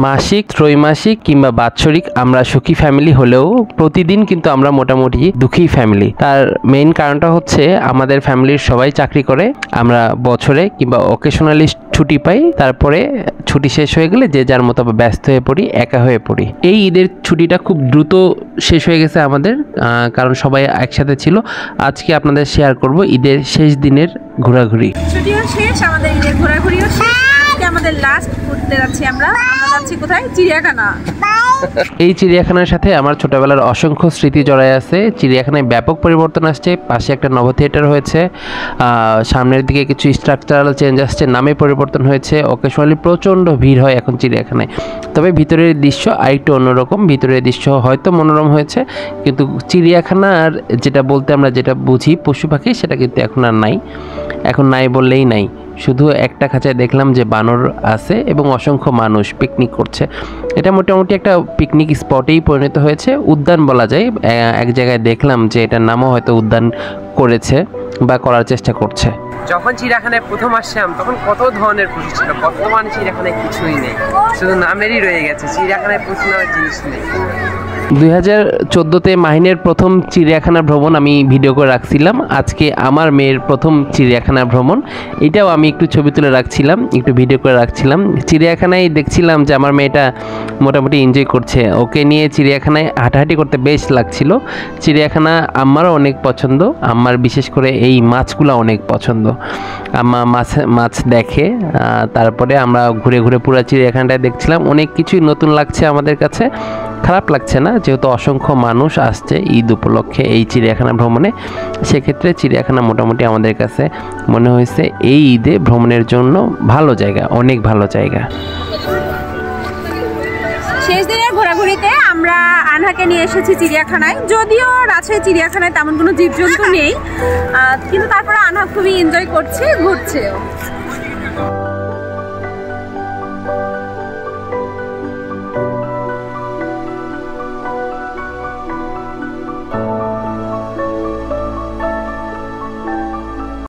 মাসিক, ত্রৈমাসিক কিংবা বাৎসরিক আমরা সুখী ফ্যামিলি হলেও প্রতিদিন কিন্তু আমরা মোটামুটি দুঃখী ফ্যামিলি। তার মেইন কারণটা হচ্ছে আমাদের ফ্যামিলির সবাই চাকরি করে, আমরা বছরে কিংবা অকেশনালি ছুটি পাই, তারপরে ছুটি শেষ হয়ে গেলে যে যার মতো ব্যস্ত হয়ে পড়ি, একা হয়ে পড়ি। এই ঈদের ছুটিটা খুব দ্রুত শেষ হয়ে গেছে আমাদের, কারণ সবাই একসাথে ছিল। আজকে আপনাদের শেয়ার করব ঈদের শেষ দিনের ঘোরাঘুরি। ছুটিও শেষ, আমাদের ঈদের ঘোরাঘুরিও শেষ। আজকে আমাদের লাস্ট ঘুরতে যাচ্ছি আমরা যাচ্ছি কোথায়? চিড়িয়াখানা। এই চিড়িয়াখানার সাথে আমার ছোটবেলার অসংখ্য স্মৃতি জড়ায় আছে। চিড়িয়াখানায় ব্যাপক পরিবর্তন আসছে, পাশে একটা নব থিয়েটার হয়েছে, সামনের দিকে কিছু স্ট্রাকচারাল চেঞ্জ আসছে, নামে পরিবর্তন হয়েছে। অকেশনালি প্রচণ্ড ভিড় হয় এখন চিড়িয়াখানায়, তবে ভিতরের দৃশ্য আরেকটু অন্যরকম। ভিতরের দৃশ্য হয়তো মনোরম হয়েছে, কিন্তু চিড়িয়াখানার যেটা বলতে আমরা যেটা বুঝি পশু পাখি, সেটা কিন্তু এখন আর নাই। এখন নাই বললেই নাই। শুধু একটা খাঁচায় দেখলাম যে বানর আছে এবং অসংখ্য মানুষ পিকনিক করছে। এটা মোটামুটি একটা পিকনিক স্পটেই পরিণত হয়েছে, উদ্যান বলা যায়। এক জায়গায় দেখলাম যে এটার নামও হয়তো উদ্যান করেছে বা করার চেষ্টা করছে। যখন চিড়িয়াখানায় প্রথম আসলাম তখন কত ধরনের পশু ছিল, বর্তমানে চিড়িয়াখানায় কিছুই নেই, শুধু নামেরই রয়ে গেছে। চিড়িয়াখানায় প্রচুর নামের জিনিস নেই। 2014-তে মাহিনের প্রথম চিড়িয়াখানা ভ্রমণ আমি ভিডিও করে রাখছিলাম। আজকে আমার মেয়ের প্রথম চিড়িয়াখানা ভ্রমণ, এটাও আমি একটু ছবি তুলে রাখছিলাম, একটু ভিডিও করে রাখছিলাম। চিড়িয়াখানায় দেখছিলাম যে আমার মেয়েটা মোটামুটি এনজয় করছে। ওকে নিয়ে চিড়িয়াখানায় হাঁটাহাঁটি করতে বেশ লাগছিল। চিড়িয়াখানা আমারও অনেক পছন্দ, আমার বিশেষ করে এই মাছগুলো অনেক পছন্দ। আম্মা মাছ দেখে, তারপরে আমরা ঘুরে ঘুরে পুরো চিড়িয়াখানাটায় দেখছিলাম। অনেক কিছুই নতুন লাগছে আমাদের কাছে, খারাপ লাগছে না, যেহেতু অসংখ্য মানুষ আসছে ঈদ উপলক্ষে এই চিড়িয়াখানা ভ্রমণে। সেক্ষেত্রে চিড়িয়াখানা মোটামুটি আমাদের কাছে মনে হয়েছে এই ঈদে ভ্রমণের জন্য ভালো জায়গা, অনেক ভালো জায়গা। শেষ দিনের ঘোরাঘুরিতে আমরা আনহাকে নিয়ে এসেছি চিড়িয়াখানায়। যদিও রাজশাহী চিড়িয়াখানায় তেমন কোনো জীবজন্তু নেই, কিন্তু তারপরে আনহা খুবই এনজয় করছে, ঘুরছে।